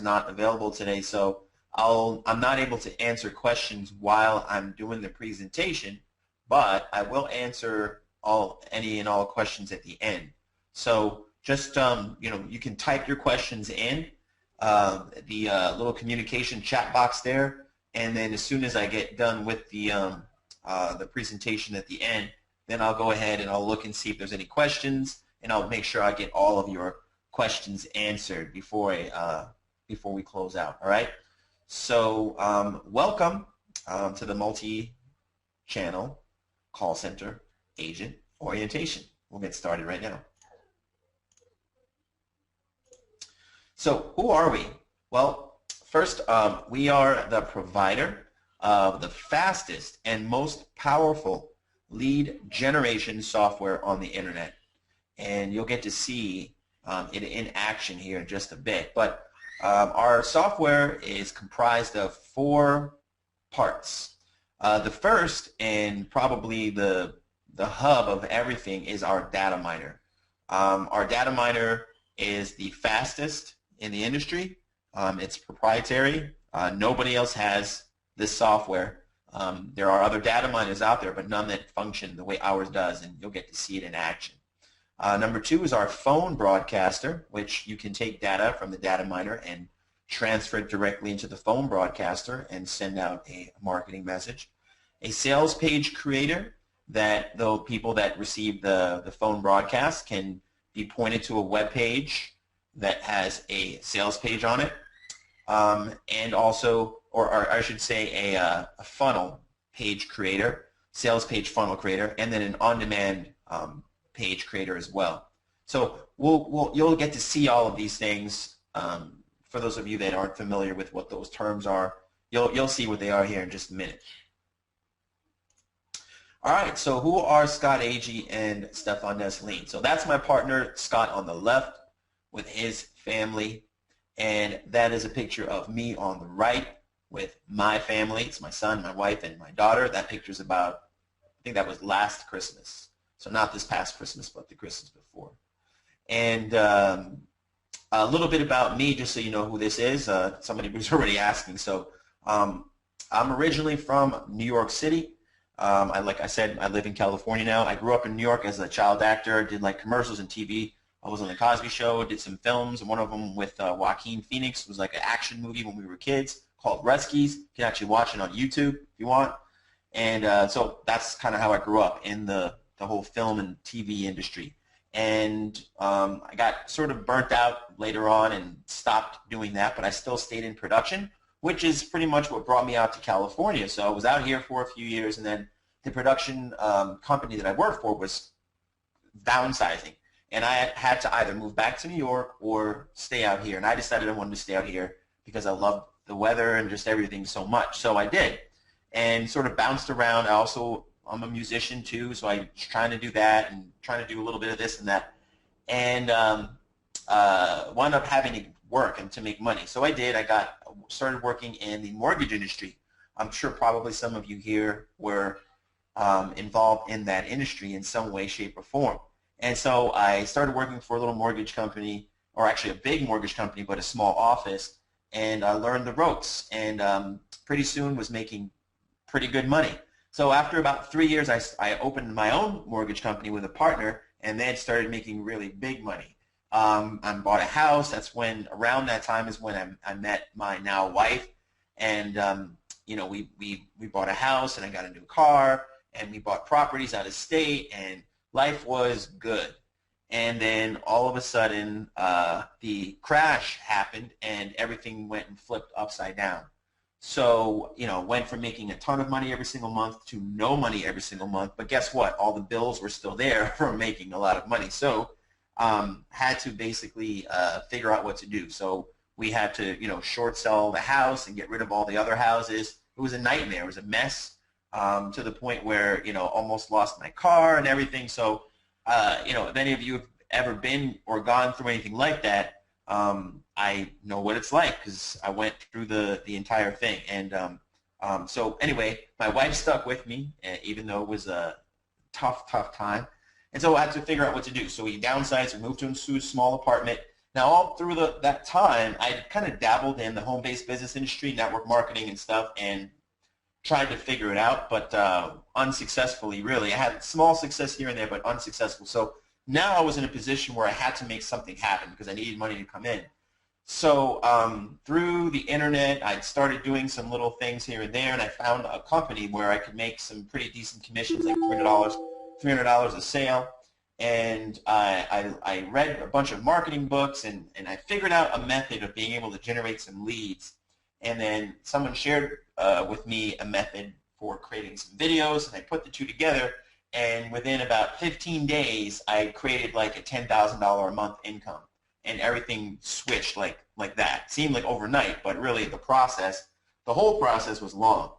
not available today, so I'm not able to answer questions while I'm doing the presentation, but I will answer any and all questions at the end. So just you can type your questions in the little communication chat box there, and then as soon as I get done with the presentation at the end, then I'll go ahead and I'll look and see if there's any questions, and I'll make sure I get all of your questions answered before we close out. All right. So welcome to the multi-channel call center agent orientation. We'll get started right now. So who are we? Well, first, we are the provider of the fastest and most powerful lead generation software on the internet. And you'll get to see it in action here in just a bit. But our software is comprised of 4 parts. The first, and probably the hub of everything, is our data miner. Our data miner is the fastest in the industry. It's proprietary. Nobody else has this software. There are other data miners out there, but none that function the way ours does, and you'll get to see it in action. Number 2 is our phone broadcaster, which you can take data from the data miner and transfer it directly into the phone broadcaster and send out a marketing message. A sales page creator, that the people that receive the phone broadcast can be pointed to a web page that has a sales page on it, and also, or I should say a funnel page creator, sales page funnel creator, and then an on-demand page creator as well. So you'll get to see all of these things. For those of you that aren't familiar with what those terms are, you'll see what they are here in just a minute. All right, so who are Scott Agee and Stefan Desline? So that's my partner, Scott, on the left with his family, and that is a picture of me on the right with my family. It's my son, my wife, and my daughter. That picture's about, I think that was last Christmas. So not this past Christmas, but the Christmas before. And a little bit about me, just so you know who this is. Somebody was already asking. So I'm originally from New York City. Like I said, I live in California now. I grew up in New York as a child actor. Did like commercials and TV. I was on the Cosby Show. Did some films. One of them with Joaquin Phoenix. It was like an action movie when we were kids called Ruskies. You can actually watch it on YouTube if you want. And so that's kind of how I grew up in the whole film and TV industry. And I got sort of burnt out later on and stopped doing that, but I still stayed in production, which is pretty much what brought me out to California. So I was out here for a few years, and then the production company that I worked for was downsizing. And I had to either move back to New York or stay out here. And I decided I wanted to stay out here because I loved the weather and just everything so much. So I did, and sort of bounced around. I'm a musician too, so I was trying to do that and trying to do a little bit of this and that. And wound up having to work and to make money. So I did. I started working in the mortgage industry. I'm sure probably some of you here were involved in that industry in some way, shape, or form. And so I started working for a little mortgage company, or actually a big mortgage company, but a small office, and I learned the ropes, and pretty soon was making pretty good money. So after about 3 years, I opened my own mortgage company with a partner, and then started making really big money. I bought a house. Around that time is when I met my now wife, and we bought a house, and I got a new car, and we bought properties out of state, and life was good. And then all of a sudden, the crash happened, and everything went and flipped upside down. So, went from making a ton of money every single month to no money every single month. But guess what? All the bills were still there from making a lot of money. So, had to basically figure out what to do. So we had to, short sell the house and get rid of all the other houses. It was a nightmare. It was a mess to the point where, almost lost my car and everything. So, if any of you have ever been or gone through anything like that, I know what it's like because I went through the entire thing. And so anyway, my wife stuck with me, even though it was a tough time. And so I had to figure out what to do. So we downsized, we moved to a small apartment, Now, all through that time, I kind of dabbled in the home-based business industry, network marketing and stuff, and tried to figure it out, but unsuccessfully, really. I had small success here and there, but unsuccessful. So now I was in a position where I had to make something happen because I needed money to come in. So through the internet, I started doing some little things here and there, and I found a company where I could make some pretty decent commissions, like $300 a sale. And I read a bunch of marketing books, and I figured out a method of being able to generate some leads. And then someone shared with me a method for creating some videos, and I put the two together, and within about 15 days, I created like a $10,000 a month income. And everything switched like that. It seemed like overnight, but really the whole process was long.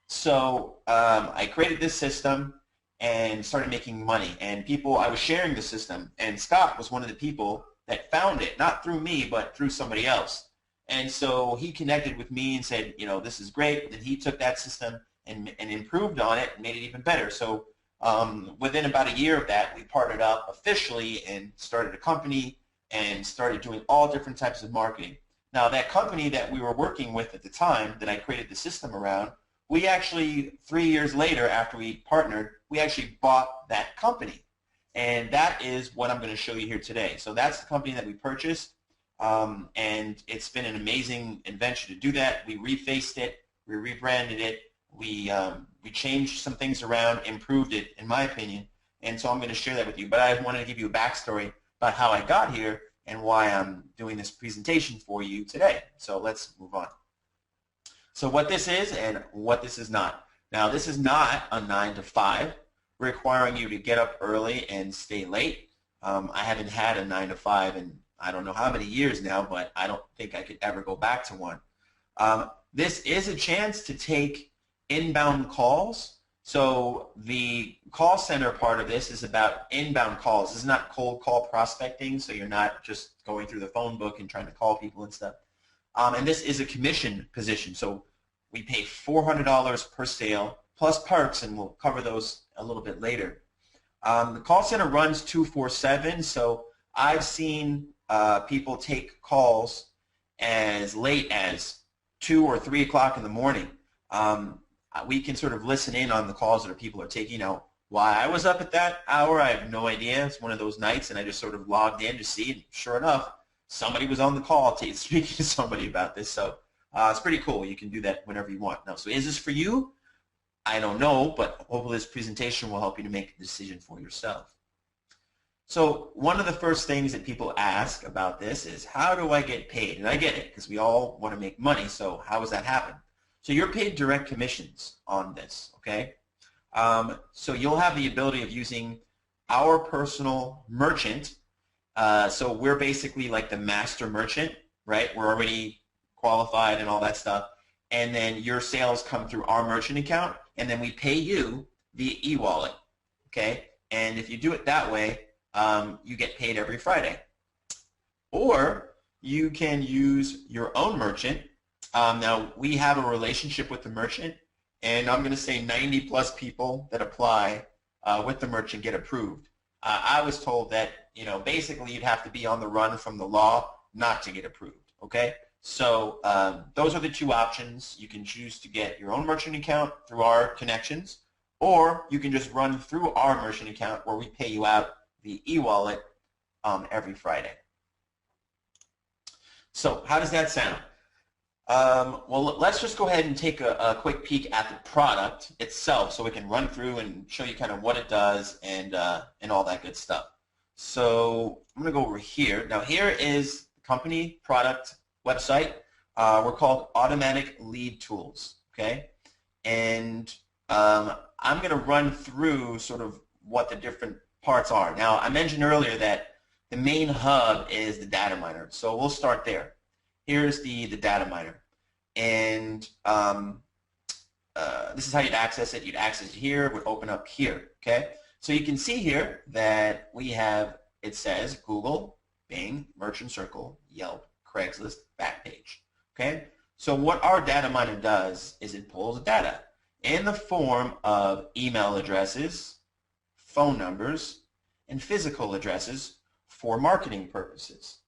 So I created this system and started making money. And I was sharing the system, and Scott was one of the people that found it, not through me, but through somebody else. And so he connected with me and said, this is great. And he took that system and improved on it and made it even better. So within about a year of that, we partnered up officially and started a company and started doing all different types of marketing. Now, that company that we were working with at the time that I created the system around, we actually, 3 years later after we partnered, we actually bought that company. And that is what I'm going to show you here today. So that's the company that we purchased, and it's been an amazing adventure to do that. We refaced it, we rebranded it, we changed some things around, improved it, in my opinion, and so I'm going to share that with you. But I wanted to give you a backstory about how I got here and why I'm doing this presentation for you today. So let's move on. So what this is and what this is not. Now, this is not a 9 to 5 requiring you to get up early and stay late. I haven't had a 9 to 5 in I don't know how many years now, but I don't think I could ever go back to one. This is a chance to take inbound calls. So the call center part of this is about inbound calls. This is not cold call prospecting, so you're not just going through the phone book and trying to call people and stuff. And this is a commission position. So we pay $400 per sale plus perks, and we'll cover those a little bit later. The call center runs 24/7, so I've seen people take calls as late as 2 or 3 o'clock in the morning. We can sort of listen in on the calls that people are taking. Now, why I was up at that hour, I have no idea. It's one of those nights, and I just sort of logged in to see, and sure enough, somebody was on the call speaking to somebody about this. So it's pretty cool. You can do that whenever you want. Now, so is this for you? I don't know, but hopefully this presentation will help you to make a decision for yourself. So one of the first things that people ask about this is, how do I get paid? And I get it, because we all want to make money, so how does that happen? So you're paid direct commissions on this, okay? So you'll have the ability of using our personal merchant. So we're basically like the master merchant, right? We're already qualified and all that stuff. And then your sales come through our merchant account, and then we pay you via e-wallet, okay? And if you do it that way, you get paid every Friday. Or you can use your own merchant. Now, we have a relationship with the merchant, and I'm going to say 90+ people that apply with the merchant get approved. I was told that, basically you'd have to be on the run from the law not to get approved, okay? So those are the two options. You can choose to get your own merchant account through our connections, or you can just run through our merchant account where we pay you out the e-wallet every Friday. So how does that sound? Well, let's just go ahead and take a quick peek at the product itself so we can run through and show you kind of what it does and all that good stuff. So I'm going to go over here. Now here is the company product website. We're called Automatic Lead Tools, okay? And I'm going to run through sort of what the different parts are. Now, I mentioned earlier that the main hub is the data miner, so we'll start there. Here's the data miner, and this is how you'd access it. You'd access it here, it would open up here, okay? So you can see here that we have, it says Google, Bing, Merchant Circle, Yelp, Craigslist, Backpage, okay? So what our data miner does is it pulls data in the form of email addresses, phone numbers, and physical addresses for marketing purposes.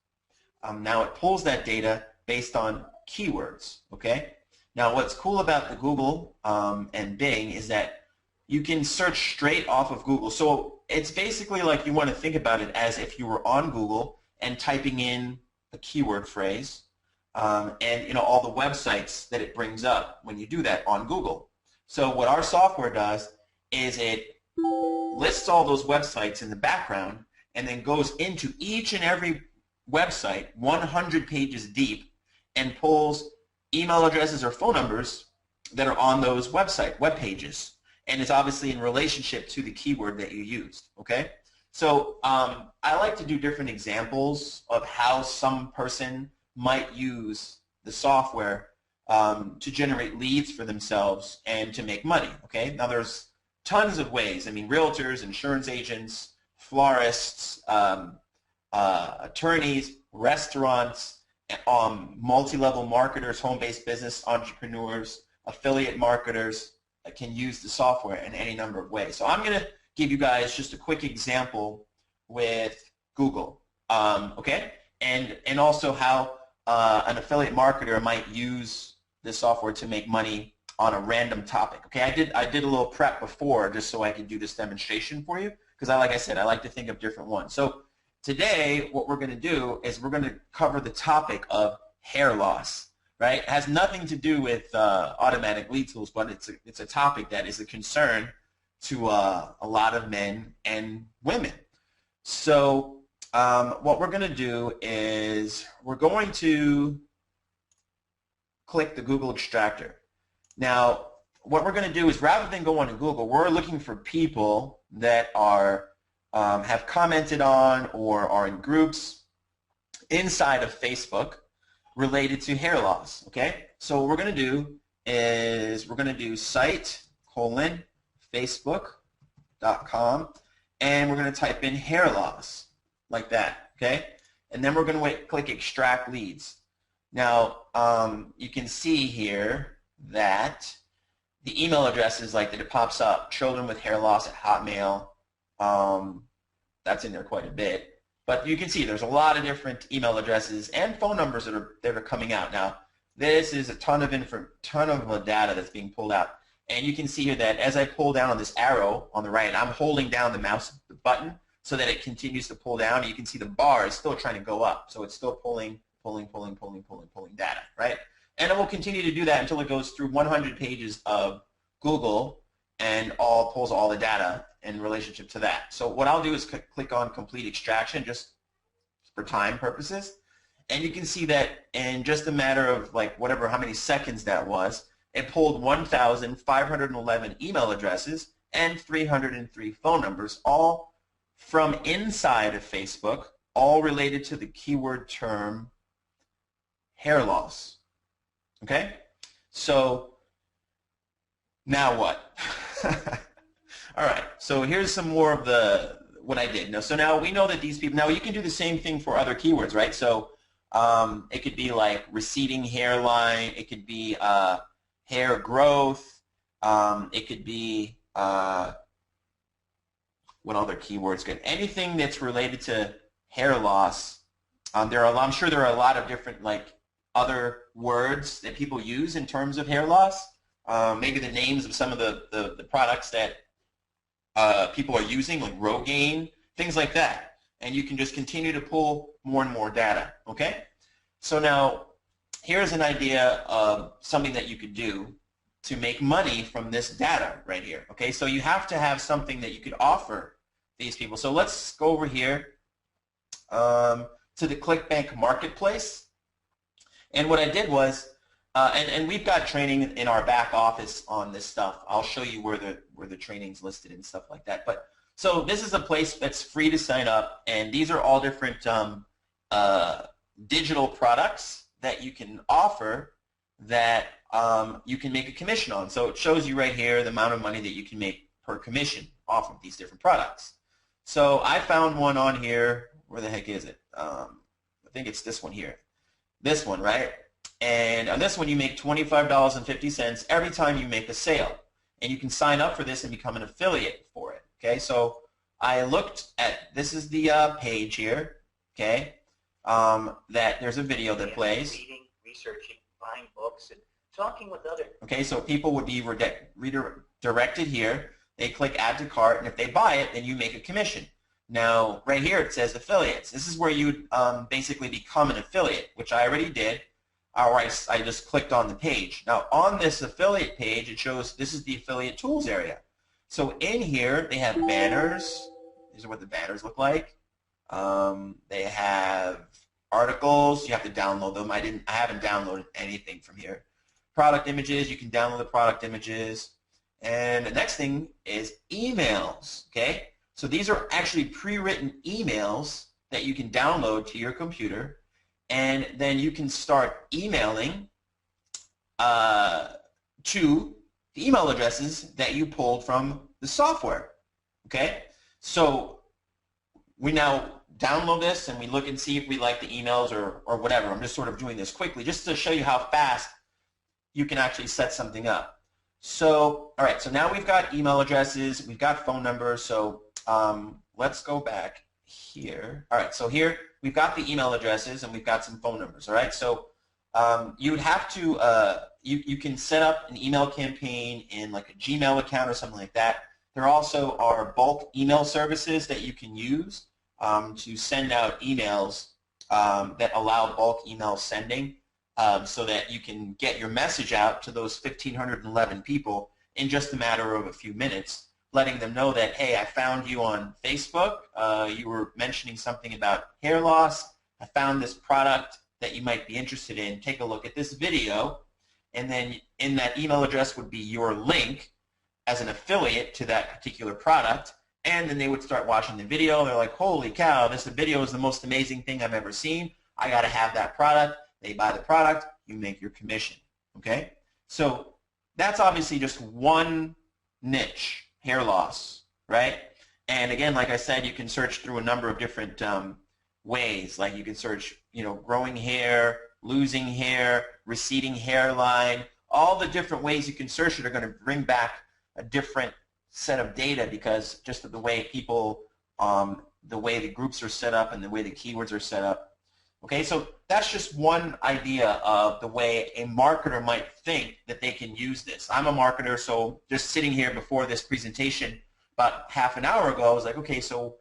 now it pulls that data based on keywords, okay? Now what's cool about the Google and Bing is that you can search straight off of Google. So it's basically like you want to think about it as if you were on Google and typing in a keyword phrase and all the websites that it brings up when you do that on Google. So what our software does is it lists all those websites in the background and then goes into each and every website 100 pages deep and pulls email addresses or phone numbers that are on those web pages. And it's obviously in relationship to the keyword that you used, okay? So I like to do different examples of how some person might use the software to generate leads for themselves and to make money, okay? Now there's tons of ways. I mean, realtors, insurance agents, florists, attorneys, restaurants, multi-level marketers, home-based business entrepreneurs, affiliate marketers can use the software in any number of ways. So I'm going to give you guys just a quick example with Google, okay? And also how an affiliate marketer might use this software to make money on a random topic. Okay, I did a little prep before just so I could do this demonstration for you because like I said, I like to think of different ones. So today what we're going to do is we're going to cover the topic of hair loss. Right? It has nothing to do with automatic lead tools, but it's a topic that is a concern to a lot of men and women. So what we're going to do is we're going to click the Google extractor. Now, what we're going to do is rather than go on to Google, we're looking for people that are have commented on or are in groups inside of Facebook related to hair loss, okay? So what we're going to do is we're going to do site:facebook.com and we're going to type in hair loss like that, okay? And then we're going to click extract leads. Now you can see here that the email addresses like that it pops up, children with hair loss at Hotmail, that's in there quite a bit. But you can see there's a lot of different email addresses and phone numbers that are coming out. Now, this is a ton of data that's being pulled out. And you can see here that as I pull down on this arrow on the right, I'm holding down the mouse button so that it continues to pull down. And you can see the bar is still trying to go up. So it's still pulling data, right? And it will continue to do that until it goes through 100 pages of Google and pulls all the data in relationship to that. So what I'll do is click on complete extraction just for time purposes. And you can see that in just a matter of how many seconds that was, it pulled 1,511 email addresses and 303 phone numbers, all from inside of Facebook, all related to the keyword term hair loss. Okay? So now what? All right, so here's some more of what I did. So now we know that these people, now you can do the same thing for other keywords, right? So it could be like receding hairline, it could be hair growth, it could be, what other keywords good? Anything that's related to hair loss. I'm sure there are a lot of different other words that people use in terms of hair loss. Maybe the names of some of the products that people are using, like Rogaine, things like that. And you can just continue to pull more and more data, okay? So now, here's an idea of something that you could do to make money from this data right here, okay? So you have to have something that you could offer these people. So let's go over here to the ClickBank Marketplace. And what I did was, and we've got training in our back office on this stuff. I'll show you where the training's listed and stuff like that. But so this is a place that's free to sign up, and these are all different digital products that you can offer that you can make a commission on. So it shows you right here the amount of money that you can make per commission off of these different products. So I found one on here. Where the heck is it? I think it's this one here. This one, right? And on this one, you make $25.50 every time you make a sale. And you can sign up for this and become an affiliate for it. Okay, so I looked at, this is the page here. Okay, that there's a video that plays. Reading, researching, buying books, and talking with others. Okay, so people would be redirected here. They click add to cart, and if they buy it, then you make a commission. Now, right here it says affiliates. This is where you basically become an affiliate, which I already did. Or I just clicked on the page. Now, on this affiliate page, it shows this is the affiliate tools area. So in here, they have banners. These are what the banners look like. They have articles. You have to download them. I haven't downloaded anything from here. Product images. You can download the product images. And the next thing is emails. Okay. So these are actually pre-written emails that you can download to your computer, and then you can start emailing to the email addresses that you pulled from the software. Okay, so we now download this and we look and see if we like the emails or whatever. I'm just sort of doing this quickly just to show you how fast you can actually set something up. So, all right, so now we've got email addresses, we've got phone numbers, so let's go back here. All right, so here we've got the email addresses and we've got some phone numbers. All right, so you would have to you can set up an email campaign in like a Gmail account or something like that. There also are bulk email services that you can use to send out emails that allow bulk email sending, so that you can get your message out to those 1,511 people in just a matter of a few minutes, letting them know that, hey, I found you on Facebook. You were mentioning something about hair loss. I found this product that you might be interested in. Take a look at this video. And then in that email address would be your link as an affiliate to that particular product. And then they would start watching the video. They're like, holy cow, this video is the most amazing thing I've ever seen. I got to have that product. They buy the product. You make your commission. Okay? So that's obviously just one niche, hair loss, right? And again, like I said, you can search through a number of different ways. Like you can search, growing hair, losing hair, receding hairline. All the different ways you can search it are going to bring back a different set of data, because just of the way people, the way the groups are set up and the way the keywords are set up. Okay, so that's just one idea of the way a marketer might think that they can use this. I'm a marketer, so just sitting here before this presentation about half an hour ago, I was like, okay, so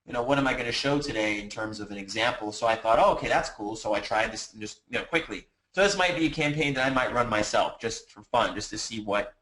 what am I going to show today in terms of an example? So I thought, oh, okay, that's cool. So I tried this just quickly. So this might be a campaign that I might run myself just for fun, just to see what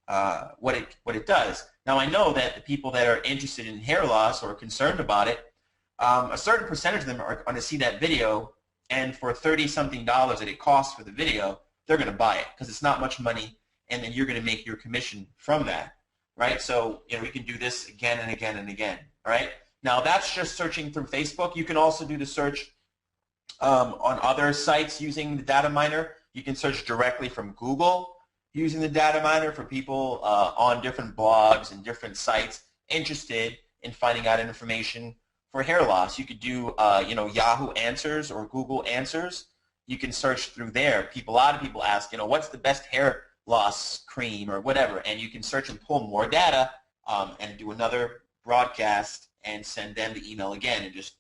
it does. Now I know that the people that are interested in hair loss or concerned about it, a certain percentage of them are going to see that video, and for $30-something that it costs for the video, they're going to buy it because it's not much money, and then you're going to make your commission from that, right? So we can do this again and again and again, all right? Now that's just searching through Facebook. You can also do the search on other sites using the data miner. You can search directly from Google using the data miner for people on different blogs and different sites interested in finding out information for hair loss. You could do Yahoo Answers or Google Answers. You can search through there. A lot of people ask, what's the best hair loss cream or whatever, and you can search and pull more data and do another broadcast and send them the email again, and just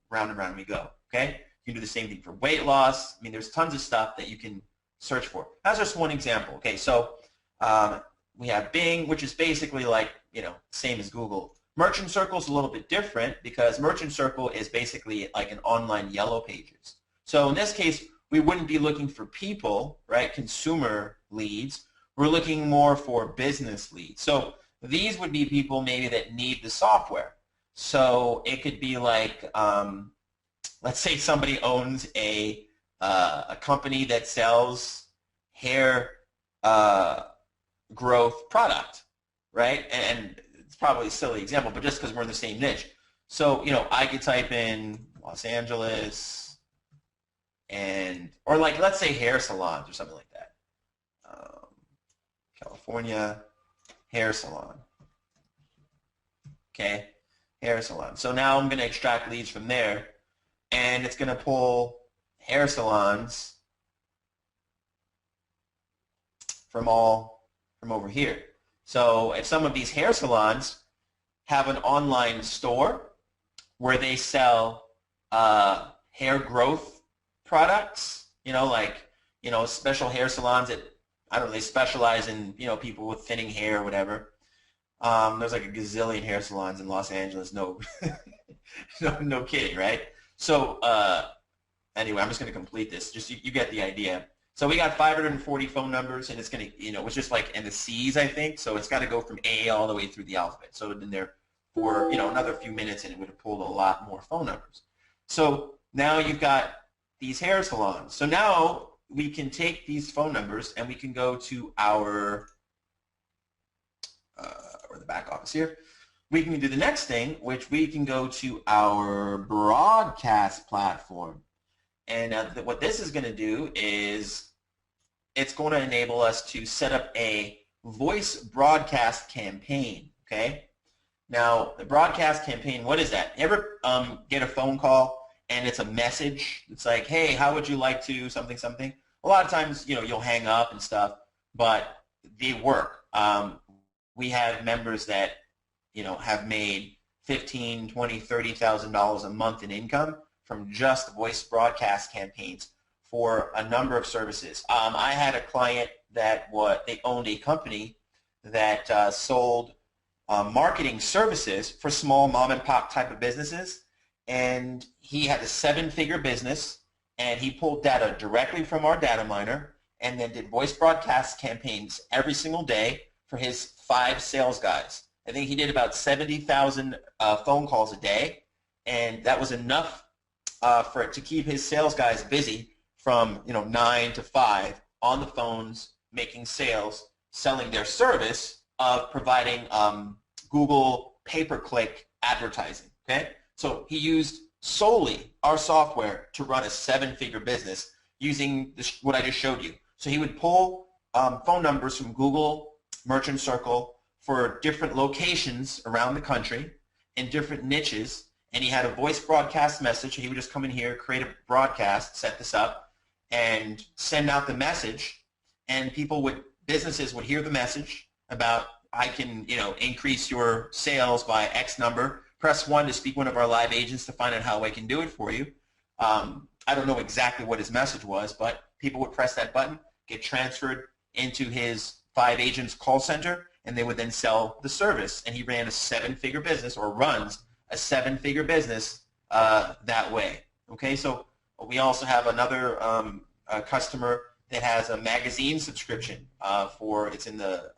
round and round we go. Okay, you can do the same thing for weight loss. I mean, there's tons of stuff that you can search for. That's just one example. Okay, so we have Bing, which is basically like same as Google. Merchant Circle is a little bit different because Merchant Circle is basically like an online Yellow Pages. So in this case, we wouldn't be looking for people, right? Consumer leads. We're looking more for business leads. So these would be people maybe that need the software. So it could be like, let's say somebody owns a company that sells hair growth product, right? And it's probably a silly example, but just because we're in the same niche. So, I could type in Los Angeles or like, let's say hair salons or something like that. California hair salon. Okay, hair salon. So now I'm going to extract leads from there, and it's going to pull hair salons from over here. So if some of these hair salons have an online store where they sell hair growth products, like, special hair salons that, I don't know, they specialize in, people with thinning hair or whatever. There's like a gazillion hair salons in Los Angeles. No, no kidding, right? So anyway, I'm just going to complete this. Just you get the idea. So we got 540 phone numbers, and it's going to, it's just like in the C's, I think. So it's got to go from A all the way through the alphabet. So in there for, another few minutes, and it would have pulled a lot more phone numbers. So now you've got these hair salons. So now we can take these phone numbers, and we can go to our or the back office here. We can do the next thing, which we can go to our broadcast platform. And what this is going to do is it's going to enable us to set up a voice broadcast campaign, okay? Now, the broadcast campaign, what is that? You ever get a phone call and it's a message? It's like, hey, how would you like to something, something? A lot of times, you'll hang up and stuff, but they work. We have members that, have made $15,000, $20,000, $30,000 a month in income from just voice broadcast campaigns for a number of services. I had a client that they owned a company that sold marketing services for small mom and pop type of businesses, and he had a 7-figure business, and he pulled data directly from our data miner and then did voice broadcast campaigns every single day for his 5 sales guys. I think he did about 70,000 phone calls a day, and that was enough for it to keep his sales guys busy from 9 to 5 on the phones, making sales, selling their service of providing Google pay-per-click advertising. Okay, so he used solely our software to run a 7-figure business using what I just showed you. So he would pull phone numbers from Google Merchant Circle for different locations around the country in different niches, and he had a voice broadcast message. He would just come in here, create a broadcast, set this up, and send out the message, and businesses would hear the message about, I can, increase your sales by X number. Press 1 to speak one of our live agents to find out how I can do it for you. I don't know exactly what his message was, but people would press that button, get transferred into his 5 agents call center, and they would then sell the service. And he ran a 7-figure business, or runs a 7-figure business that way. Okay, so we also have another customer that has a magazine subscription it's in the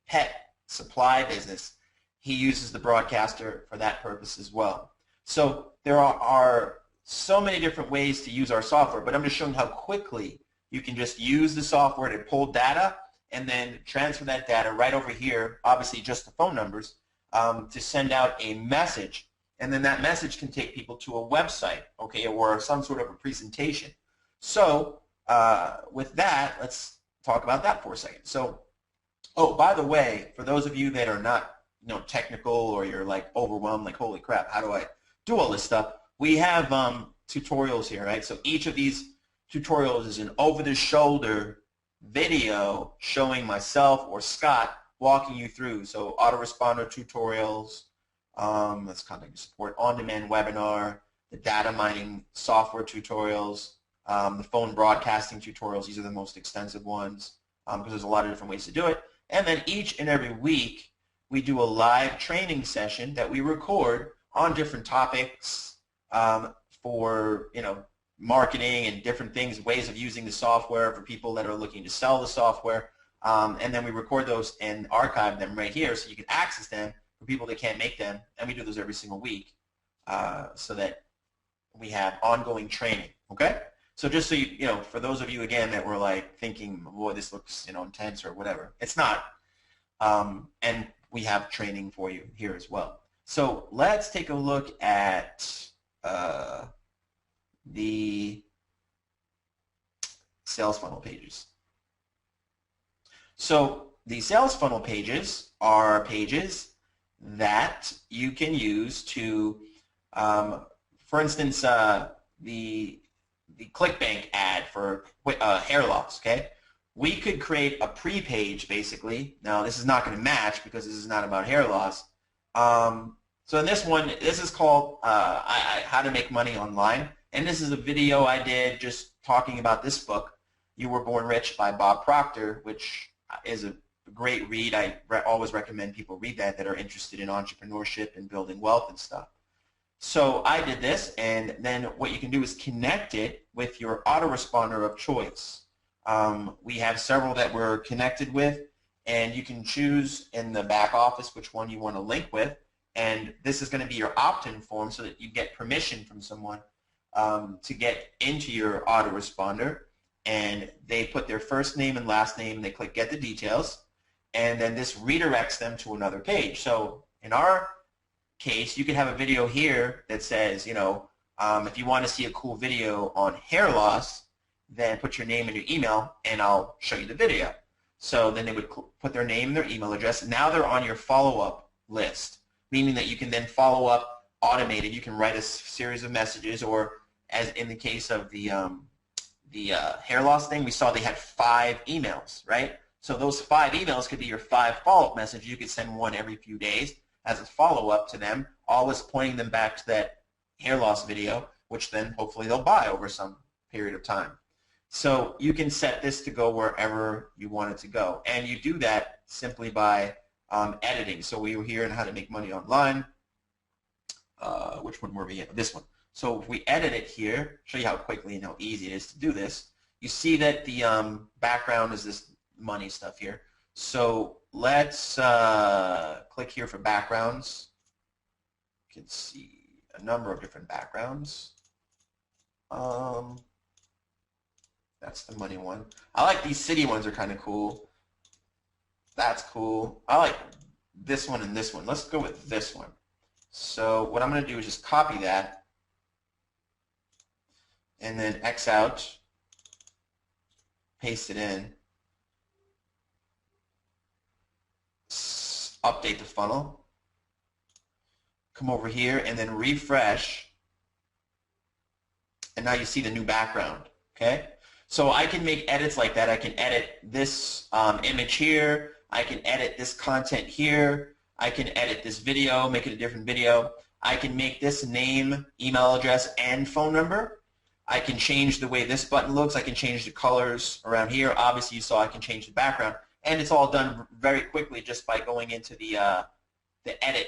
pet supply business. He uses the broadcaster for that purpose as well. So there are so many different ways to use our software, but I'm just showing how quickly you can just use the software to pull data and then transfer that data right over here, obviously just the phone numbers, to send out a message. And then that message can take people to a website, okay, or some sort of a presentation. So with that, let's talk about that for a second. So, oh, by the way, for those of you that are not technical, or you're like overwhelmed, like, holy crap, how do I do all this stuff? We have tutorials here, right? So each of these tutorials is an over-the-shoulder video showing myself or Scott walking you through. So autoresponder tutorials, that's contact support, on-demand webinar, the data mining software tutorials, the phone broadcasting tutorials. These are the most extensive ones because there's a lot of different ways to do it. And then each and every week we do a live training session that we record on different topics for marketing and different things, ways of using the software for people that are looking to sell the software. And then we record those and archive them right here so you can access them for people that can't make them. And we do those every single week so that we have ongoing training. Okay? So just so for those of you, again, that were like thinking, boy, this looks intense or whatever. It's not. And we have training for you here as well. So let's take a look at the sales funnel pages. So the sales funnel pages are pages that you can use to, for instance, the ClickBank ad for hair loss, okay? We could create a pre-page, basically. Now, this is not going to match because this is not about hair loss. So in this one, this is called how to make money online. And this is a video I did just talking about this book, You Were Born Rich by Bob Proctor, which is a great read. I always recommend people read that are interested in entrepreneurship and building wealth and stuff. So I did this, and then what you can do is connect it with your autoresponder of choice. We have several that we're connected with, and you can choose in the back office which one you want to link with, and this is going to be your opt-in form so that you get permission from someone to get into your autoresponder, and they put their first name and last name, and they click Get the Details, and then this redirects them to another page. So in our case, you could have a video here that says, you know, if you want to see a cool video on hair loss, then put your name and your email, and I'll show you the video. So then they would put their name and their email address. Now they're on your follow-up list, meaning that you can then follow up automated. You can write a series of messages, or as in the case of the hair loss thing, we saw they had 5 emails, right? So those 5 emails could be your 5 follow-up messages. You could send one every few days as a follow-up to them, always pointing them back to that hair loss video, which then hopefully they'll buy over some period of time. So you can set this to go wherever you want it to go. And you do that simply by editing. So we were here on how to make money online. Which one were we in? This one. So if we edit it here, show you how quickly and how easy it is to do this. You see that the background is this money stuff here. So let's click here for backgrounds. You can see a number of different backgrounds. That's the money one. I like these city ones, are kind of cool. That's cool. I like this one and this one. Let's go with this one. So what I'm going to do is just copy that and then X out, paste it in, update the funnel, come over here and then refresh, and now you see the new background. Okay? So I can make edits like that. I can edit this image here. I can edit this content here. I can edit this video, make it a different video. I can make this name, email address, and phone number. I can change the way this button looks. I can change the colors around here. Obviously, you saw I can change the background. And it's all done very quickly just by going into the edit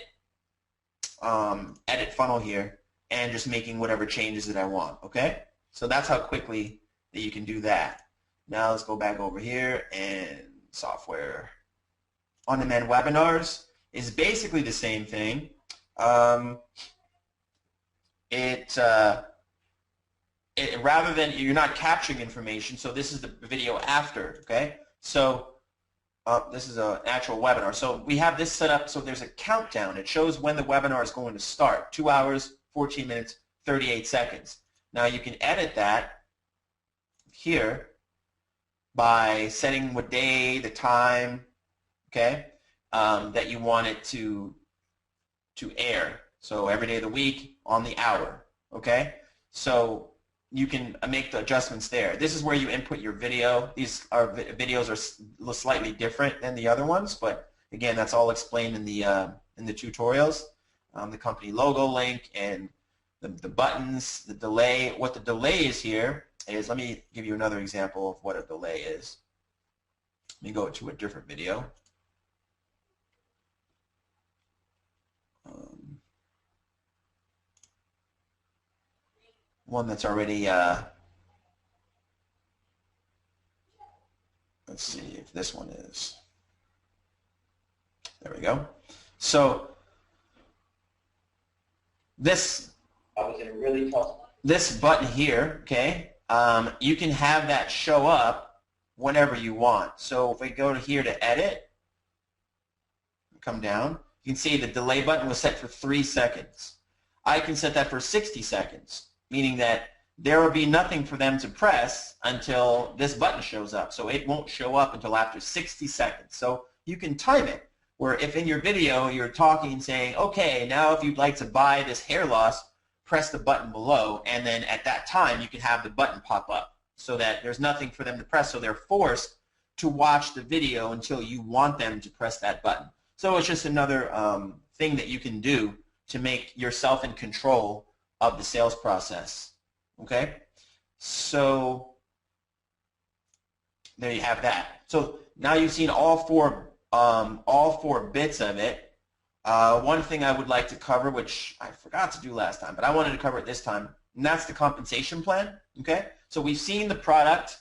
funnel here and just making whatever changes that I want. Okay? So that's how quickly that you can do that. Now let's go back over here, and software. On-demand webinars is basically the same thing. Rather than, you're not capturing information, so this is the video after, okay? So this is an actual webinar. So we have this set up so there's a countdown. It shows when the webinar is going to start, 2 hours, 14 minutes, 38 seconds. Now you can edit that here by setting what day, the time, okay, that you want it to air. So every day of the week, on the hour, okay? So you can make the adjustments there. This is where you input your video. These videos are slightly different than the other ones, but again, that's all explained in the tutorials. The company logo link and the buttons, the delay. What the delay is here is, let me give you another example of what a delay is. Let me go to a different video. One that's already, let's see if this one is. There we go. So this, I was in a really tough. This button here, okay, you can have that show up whenever you want. So if we go to here to edit, come down, you can see the delay button was set for 3 seconds. I can set that for 60 seconds, meaning that there will be nothing for them to press until this button shows up. So it won't show up until after 60 seconds. So you can time it, where if in your video you're talking and saying, okay, now if you'd like to buy this hair loss, press the button below, and then at that time you can have the button pop up so that there's nothing for them to press, so they're forced to watch the video until you want them to press that button. So it's just another thing that you can do to make yourself in control of the sales process Okay, so there you have that. So now you've seen all four bits of it. One thing I would like to cover, which I forgot to do last time, but I wanted to cover it this time, and that's the compensation plan. Okay, so we've seen the product,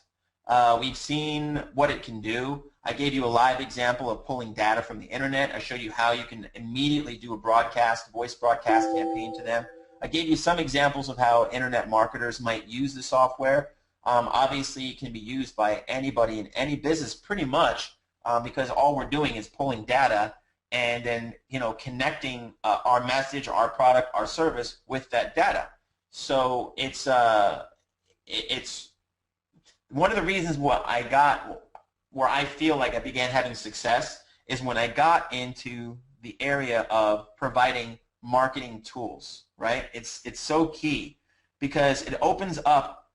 we've seen what it can do. I gave you a live example of pulling data from the internet. I showed you how you can immediately do a broadcast, voice broadcast campaign to them. I gave you some examples of how internet marketers might use the software. Obviously, it can be used by anybody in any business pretty much because all we're doing is pulling data and then connecting our message, our product, our service with that data. So it's one of the reasons where I feel like I began having success is when I got into the area of providing marketing tools, right? It's so key because it opens up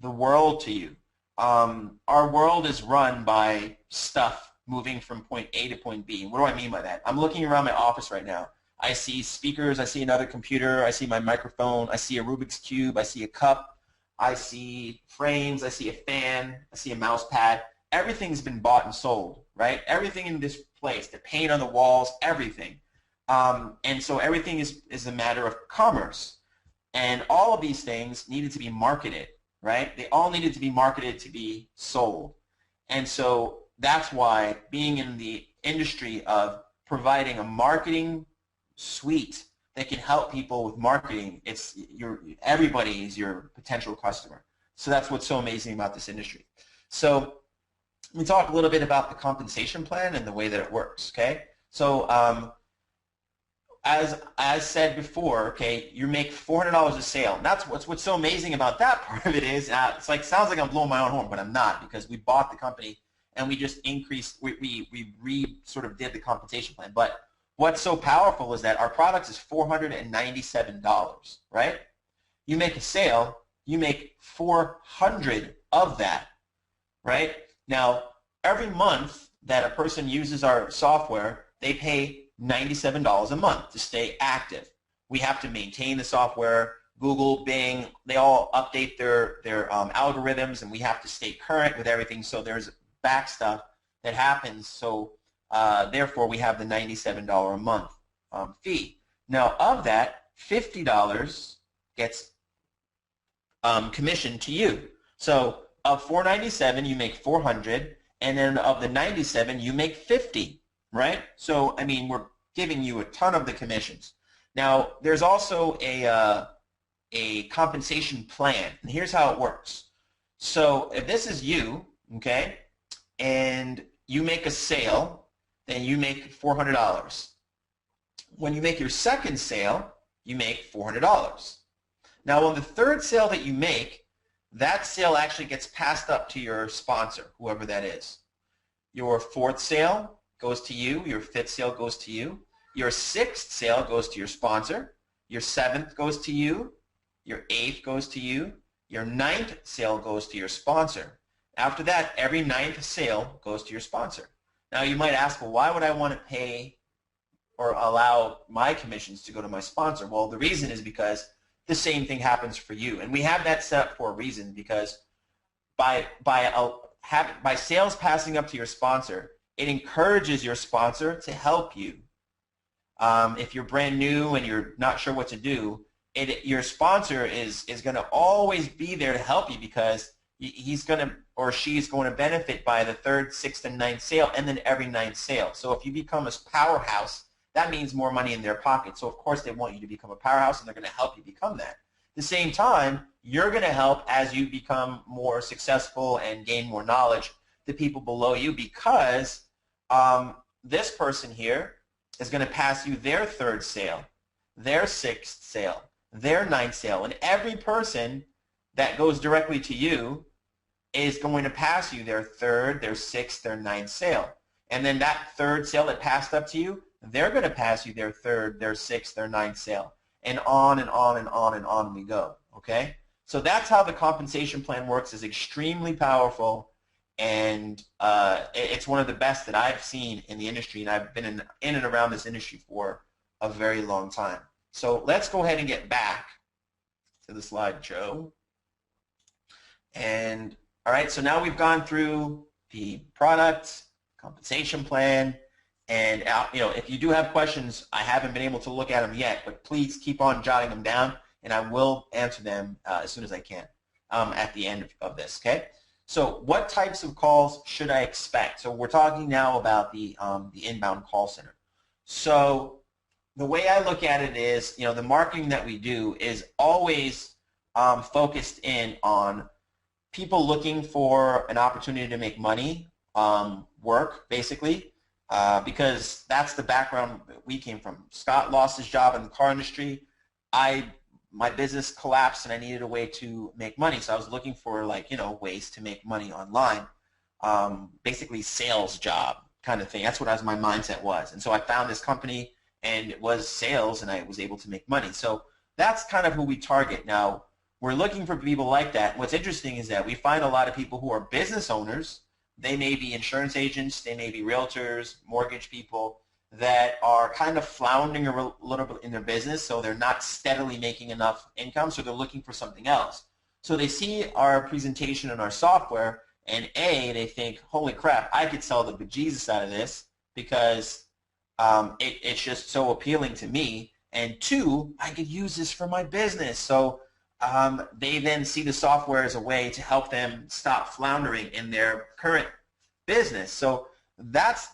the world to you. Our world is run by stuff moving from point A to point B. What do I mean by that? I'm looking around my office right now. I see speakers, I see another computer, I see my microphone, I see a Rubik's Cube, I see a cup, I see frames, I see a fan, I see a mouse pad. Everything's been bought and sold, right? Everything in this place, the paint on the walls, everything. And so everything is a matter of commerce. And all of these things needed to be marketed, right? They all needed to be marketed to be sold. And so that's why being in the industry of providing a marketing suite that can help people with marketing, everybody is your potential customer. So that's what's so amazing about this industry. So let me talk a little bit about the compensation plan and the way that it works, okay? So as said before, okay, you make $400 a sale. And that's what's so amazing about that part of it is, sounds like I'm blowing my own horn, but I'm not, because we bought the company and we just increased, we sort of did the compensation plan. But what's so powerful is that our product is $497, right? You make a sale, you make 400 of that, right? Now, every month that a person uses our software, they pay $97 a month to stay active. We have to maintain the software. Google, Bing, they all update their algorithms, and we have to stay current with everything. So there's back stuff that happens. So therefore, we have the $97 a month fee. Now, of that, $50 gets commissioned to you. So of $497, you make $400, and then of the $97, you make $50, right? So I mean, we're giving you a ton of the commissions. Now, there's also a compensation plan, and here's how it works. So if this is you, okay, and you make a sale, then you make $400. When you make your second sale, you make $400. Now, on the third sale that you make, that sale actually gets passed up to your sponsor, whoever that is. Your fourth sale goes to you. Your fifth sale goes to you. Your sixth sale goes to your sponsor. Your seventh goes to you. Your eighth goes to you. Your ninth sale goes to your sponsor. After that, every ninth sale goes to your sponsor. Now, you might ask, well, why would I want to pay or allow my commissions to go to my sponsor? Well, the reason is because the same thing happens for you. And we have that set up for a reason, because by sales passing up to your sponsor, it encourages your sponsor to help you. If you're brand new and you're not sure what to do, your sponsor is going to always be there to help you, because he's going to or she's going to benefit by the third, sixth, and ninth sale, and then every ninth sale. So if you become a powerhouse, that means more money in their pocket. So of course they want you to become a powerhouse, and they're going to help you become that. At the same time, you're going to help as you become more successful and gain more knowledge the people below you, because this person here is going to pass you their third sale, their sixth sale, their ninth sale, and every person that goes directly to you is going to pass you their third, their sixth, their ninth sale. And then that third sale that passed up to you, they're going to pass you their third, their sixth, their ninth sale, and on and on and on and on we go, okay? So that's how the compensation plan works. It's extremely powerful, and it's one of the best that I've seen in the industry, and I've been in and around this industry for a very long time. So let's go ahead and get back to the slide, Joe. And all right, so now we've gone through the product, compensation plan, and if you do have questions, I haven't been able to look at them yet, but please keep on jotting them down, and I will answer them as soon as I can at the end of this. Okay. So what types of calls should I expect? So we're talking now about the inbound call center. So the way I look at it is, the marketing that we do is always focused in on people looking for an opportunity to make money, work, basically, because that's the background we came from. Scott lost his job in the car industry. My business collapsed, and I needed a way to make money. So I was looking for, ways to make money online, basically sales job kind of thing. That's what my mindset was. And so I found this company, and it was sales, and I was able to make money. So that's kind of who we target. Now, we're looking for people like that. What's interesting is that we find a lot of people who are business owners. They may be insurance agents, they may be realtors, mortgage people that are kind of floundering a little bit in their business, so they're not steadily making enough income, so they're looking for something else. So they see our presentation and our software, and they think, holy crap, I could sell the bejesus out of this because it's just so appealing to me, and two, I could use this for my business. So they then see the software as a way to help them stop floundering in their current business. So that's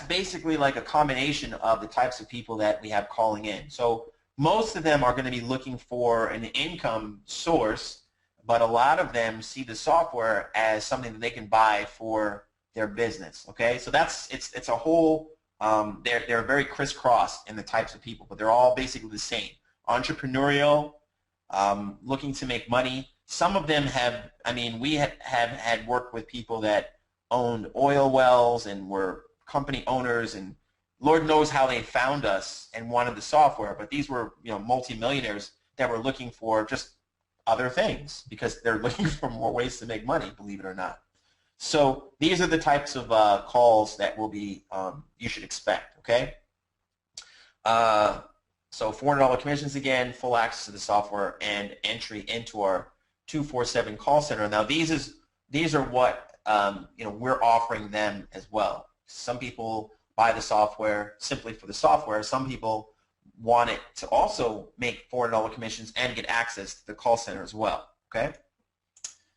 basically like a combination of the types of people that we have calling in. So most of them are going to be looking for an income source, but a lot of them see the software as something that they can buy for their business. Okay, so it's a whole. They're very crisscross in the types of people, but they're all basically the same. Entrepreneurial. Looking to make money. Some of them we have had worked with people that owned oil wells and were company owners, and Lord knows how they found us and wanted the software, but these were multimillionaires that were looking for just other things because they're looking for more ways to make money, believe it or not. So these are the types of calls that will be you should expect, okay? So $400 commissions again, full access to the software, and entry into our 247 call center. Now these are what we're offering them as well. Some people buy the software simply for the software. Some people want it to also make $400 commissions and get access to the call center as well. Okay.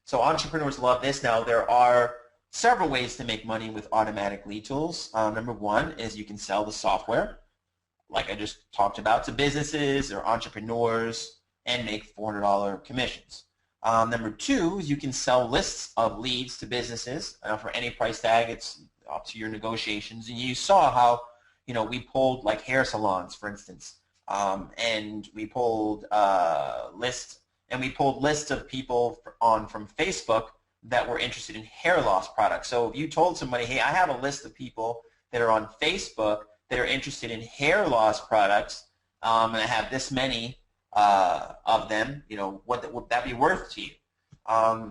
So entrepreneurs love this. Now there are several ways to make money with automatic lead tools. Number one is you can sell the software, like I just talked about, to businesses or entrepreneurs and make $400 commissions. Number two is you can sell lists of leads to businesses for any price tag. It's up to your negotiations. And you saw how we pulled like hair salons, for instance, and we pulled lists of people from Facebook that were interested in hair loss products. So if you told somebody, hey, I have a list of people that are on Facebook that are interested in hair loss products, and I have this many of them, what would that be worth to you?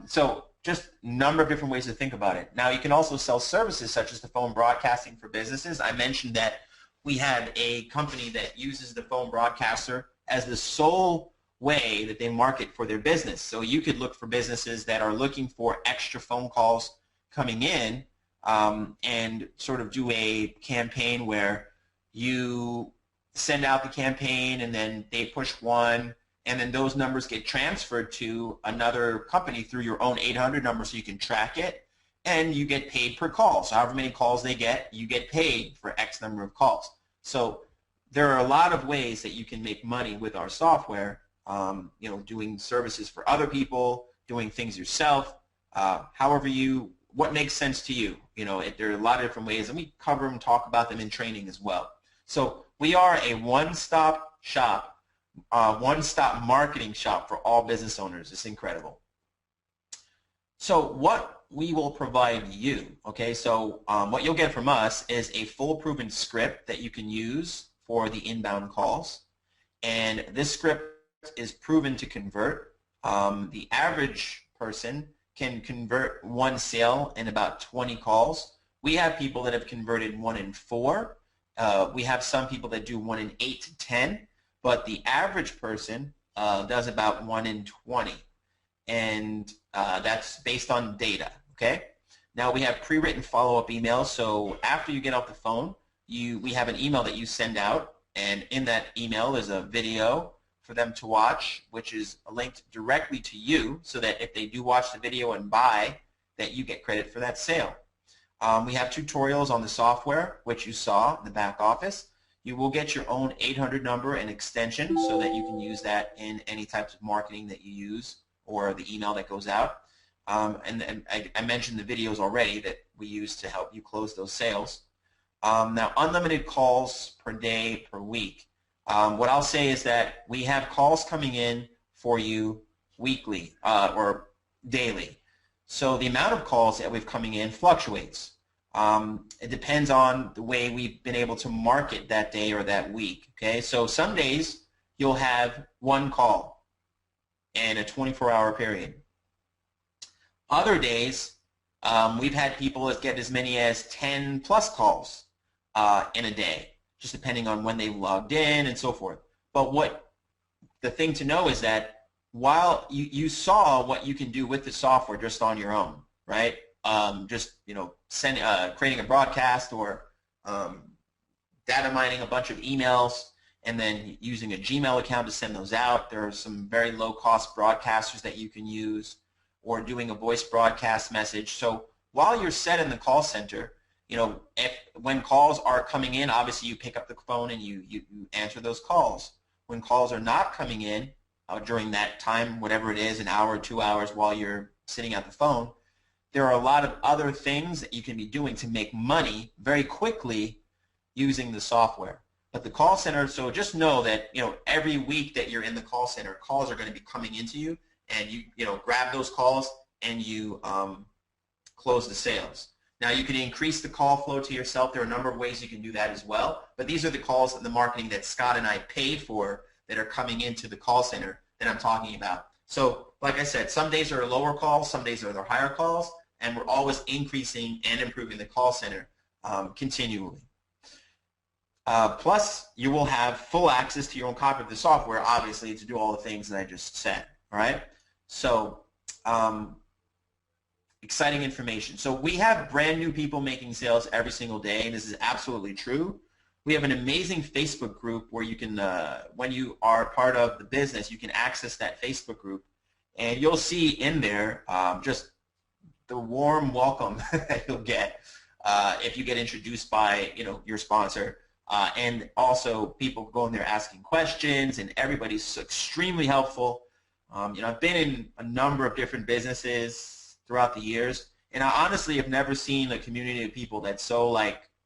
So just a number of different ways to think about it. Now you can also sell services such as the phone broadcasting for businesses. I mentioned that we have a company that uses the phone broadcaster as the sole way that they market for their business. So you could look for businesses that are looking for extra phone calls coming in, and sort of do a campaign where you send out the campaign and then they push one, and then those numbers get transferred to another company through your own 800 number so you can track it, and you get paid per call. So however many calls they get, you get paid for X number of calls. So there are a lot of ways that you can make money with our software, doing services for other people, doing things yourself, what makes sense to you. There are a lot of different ways, and we cover them, talk about them in training as well. So we are a one-stop shop, one-stop marketing shop for all business owners. It's incredible. So what we will provide you, okay, so what you'll get from us is a full proven script that you can use for the inbound calls. And this script is proven to convert. The average person can convert one sale in about 20 calls. We have people that have converted 1 in 4. We have some people that do 1 in 8 to 10, but the average person does about 1 in 20. And That's based on data, okay? Now we have pre-written follow-up emails. So after you get off the phone, we have an email that you send out, and in that email is a video for them to watch, which is linked directly to you, so that if they do watch the video and buy, that you get credit for that sale. We have tutorials on the software, which you saw in the back office. You will get your own 800 number and extension so that you can use that in any types of marketing that you use or the email that goes out. And I mentioned the videos already that we use to help you close those sales. Now, unlimited calls per day, per week. What I'll say is that we have calls coming in for you weekly or daily. So the amount of calls that we've coming in fluctuates. It depends on the way we've been able to market that day or that week. Okay, so some days you'll have one call in a 24-hour period. Other days, we've had people get as many as 10 plus calls in a day, just depending on when they logged in and so forth. But what the thing to know is that while you saw what you can do with the software just on your own, right? Just creating a broadcast or data mining a bunch of emails and then using a Gmail account to send those out. There are some very low-cost broadcasters that you can use, or doing a voice broadcast message. So while you're set in the call center, when calls are coming in, obviously you pick up the phone and you answer those calls. When calls are not coming in during that time, whatever it is, an hour or 2 hours while you're sitting at the phone, there are a lot of other things that you can be doing to make money very quickly using the software. But the call center, so just know that every week that you're in the call center, calls are going to be coming into you, and you grab those calls and you close the sales. Now you can increase the call flow to yourself. There are a number of ways you can do that as well. But these are the calls and the marketing that Scott and I paid for that are coming into the call center that I'm talking about. So like I said, some days are lower calls, some days are higher calls, and we're always increasing and improving the call center continually. Plus, you will have full access to your own copy of the software, obviously, to do all the things that I just said. All right? So, exciting information. So we have brand new people making sales every single day, and this is absolutely true. We have an amazing Facebook group where you can, when you are part of the business, you can access that Facebook group, and you'll see in there just the warm welcome that you'll get if you get introduced by your sponsor, and also people going there asking questions, and everybody's extremely helpful. I've been in a number of different businesses throughout the years, and I honestly have never seen a community of people that so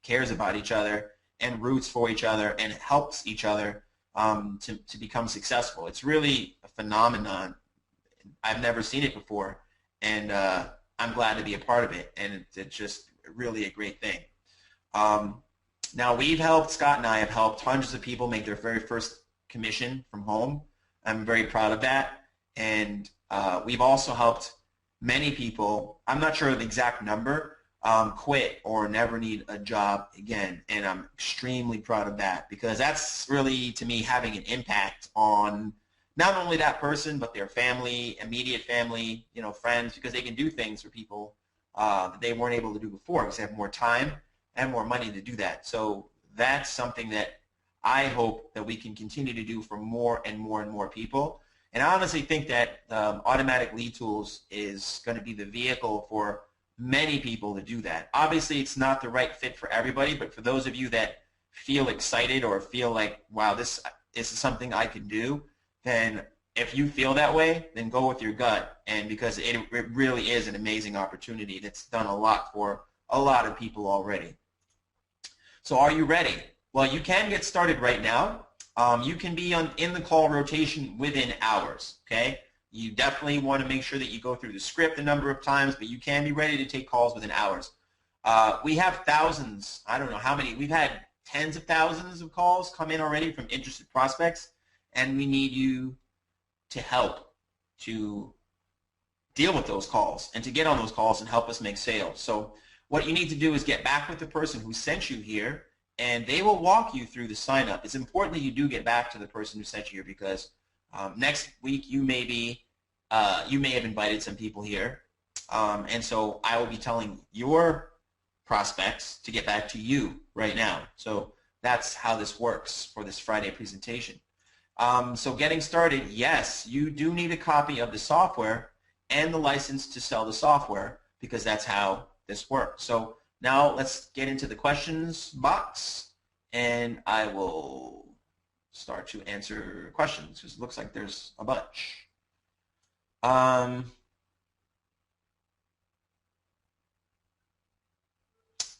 cares about each other and roots for each other and helps each other to become successful. It's really a phenomenon. I've never seen it before, and I'm glad to be a part of it, and it's just really a great thing. Now Scott and I have helped hundreds of people make their very first commission from home. I'm very proud of that. And we've also helped many people, I'm not sure of the exact number, quit or never need a job again. And I'm extremely proud of that, because that's really, to me, having an impact on not only that person, but their family, immediate family, friends, because they can do things for people that they weren't able to do before because they have more time and more money to do that. So that's something that I hope that we can continue to do for more and more and more people. And I honestly think that Automatic Lead Tools is going to be the vehicle for many people to do that. Obviously, it's not the right fit for everybody, but for those of you that feel excited or feel like, wow, this is something I can do, then if you feel that way, then go with your gut, and because it really is an amazing opportunity that's done a lot for a lot of people already. So are you ready? Well, you can get started right now. You can be in the call rotation within hours, okay? You definitely want to make sure that you go through the script a number of times, but you can be ready to take calls within hours. We have thousands, I don't know how many, we've had tens of thousands of calls come in already from interested prospects, and we need you to help to deal with those calls and to get on those calls and help us make sales. So what you need to do is get back with the person who sent you here, and they will walk you through the sign-up. It's important that you do get back to the person who sent you here, because next week you may be you may have invited some people here. And so I will be telling your prospects to get back to you right now. So that's how this works for this Friday presentation. So getting started, yes, you do need a copy of the software and the license to sell the software because that's how this works. So now let's get into the questions box and I will start to answer questions because it looks like there's a bunch.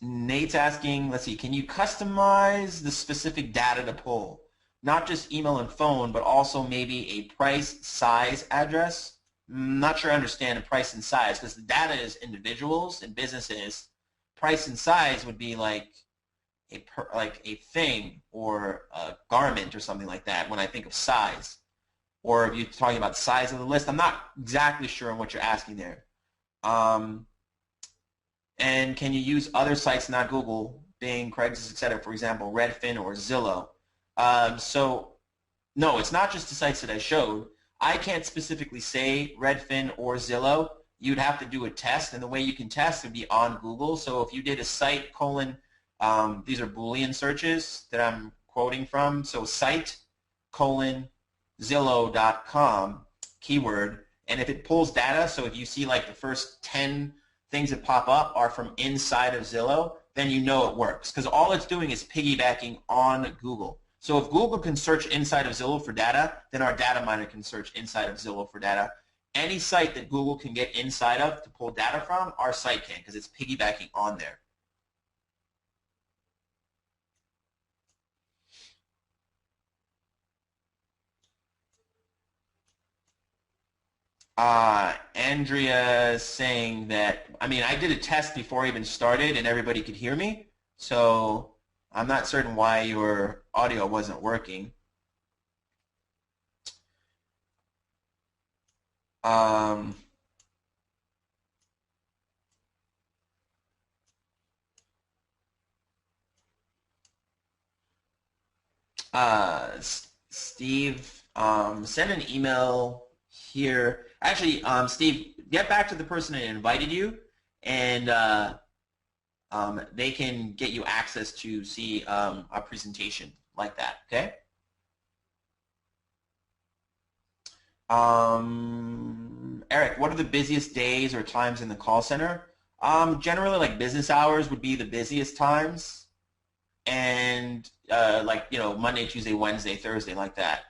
Nate's asking, let's see, can you customize the specific data to pull? Not just email and phone, but also maybe a price, size, address? Not sure I understand the price and size because the data is individuals and businesses. Price and size would be like a thing or a garment or something like that when I think of size. Or if you're talking about the size of the list, I'm not exactly sure on what you're asking there. And can you use other sites, not Google, Bing, Craigslist, etc., for example, Redfin or Zillow? So no, it's not just the sites that I showed. I can't specifically say Redfin or Zillow. You'd have to do a test, and the way you can test would be on Google. So if you did a site colon, these are Boolean searches that I'm quoting from, so site colon Zillow.com keyword, and if it pulls data, so if you see like the first 10 things that pop up are from inside of Zillow, then you know it works because all it's doing is piggybacking on Google. So if Google can search inside of Zillow for data, then our data miner can search inside of Zillow for data. Any site that Google can get inside of to pull data from, our site can because it's piggybacking on there. Andrea is saying that, I mean, I did a test before I even started and everybody could hear me, so I'm not certain why your audio wasn't working. Steve, send an email here. Actually, Steve, get back to the person that invited you, and they can get you access to see a presentation like that, okay? Eric, what are the busiest days or times in the call center? Generally, like business hours would be the busiest times, and like, you know, Monday, Tuesday, Wednesday, Thursday, like that.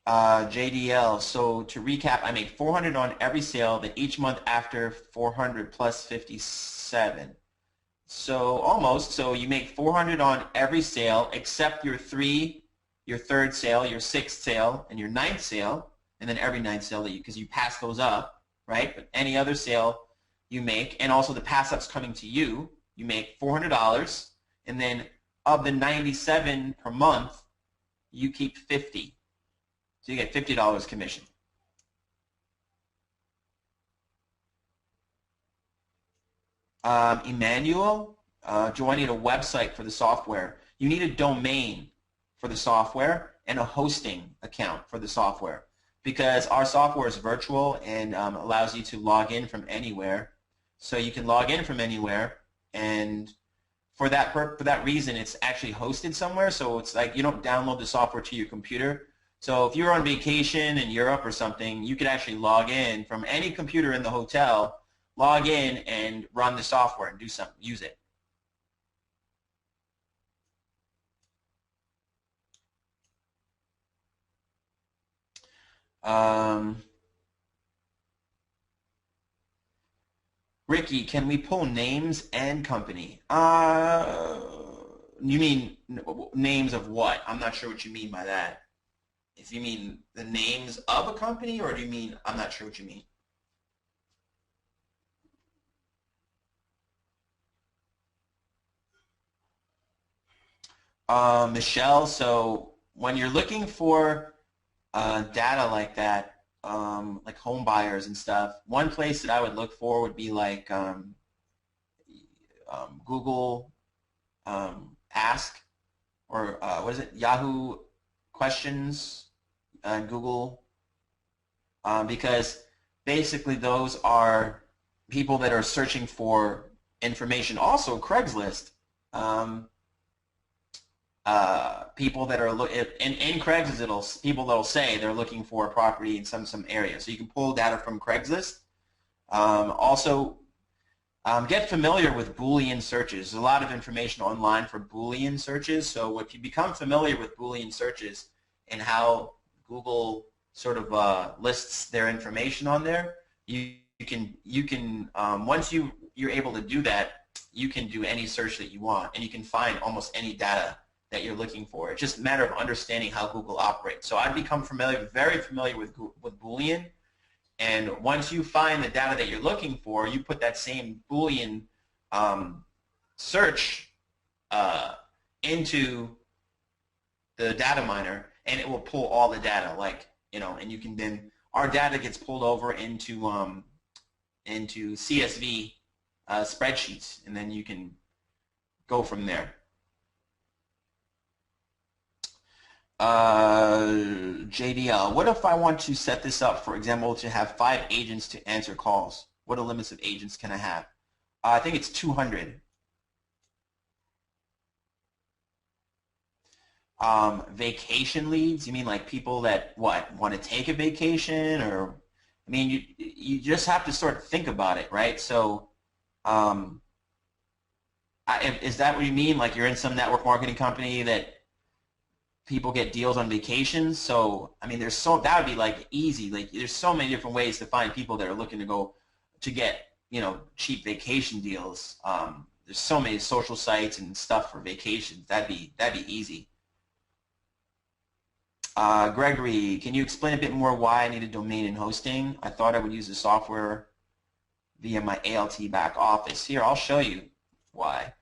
JDL, so to recap, I made 400 on every sale, then each month after 400 plus 57. So almost, so you make 400 on every sale except your third sale, your sixth sale, and your ninth sale, and then every ninth sale that because you pass those up, right? But any other sale you make, and also the pass ups coming to you, you make $400, and then of the 97 per month, you keep 50. So you get $50 commission. Emmanuel, do I need a website for the software? You need a domain for the software and a hosting account for the software because our software is virtual and allows you to log in from anywhere. So you can log in from anywhere, and for that reason, it's actually hosted somewhere. So it's like you don't download the software to your computer. So if you're on vacation in Europe or something, you could actually log in from any computer in the hotel, log in and run the software and do something, use it. Ricky, can we pull names and company? You mean names of what? I'm not sure what you mean by that. If you mean the names of a company, or do you mean, I'm not sure what you mean. Michelle, so when you're looking for data like that, like home buyers and stuff, one place that I would look for would be like Google Ask, or what is it, Yahoo questions and Google, because basically those are people that are searching for information. Also Craigslist, people that are in Craigslist, people that'll say they're looking for a property in some area. So you can pull data from Craigslist. Also, get familiar with Boolean searches. There's a lot of information online for Boolean searches. So if you become familiar with Boolean searches and how Google sort of lists their information on there, you can once you're able to do that, you can do any search that you want, and you can find almost any data that you're looking for. It's just a matter of understanding how Google operates. So I've become very familiar with Boolean, and once you find the data that you're looking for, you put that same Boolean search into the data miner, and it will pull all the data. And you can then, our data gets pulled over into CSV spreadsheets, and then you can go from there. JDL, what if I want to set this up, for example, to have 5 agents to answer calls? What are the limits of agents can I have? I think it's 200. Vacation leads, you mean like people that, want to take a vacation? Or, I mean, you just have to sort of think about it, right? So, is that what you mean? Like you're in some network marketing company that people get deals on vacations? So, I mean, that would be like easy. Like there's so many different ways to find people that are looking to get, cheap vacation deals. There's so many social sites and stuff for vacations. That'd be easy. Gregory, can you explain a bit more why I need a domain and hosting? I thought I would use the software via my ALT back office. Here, I'll show you why.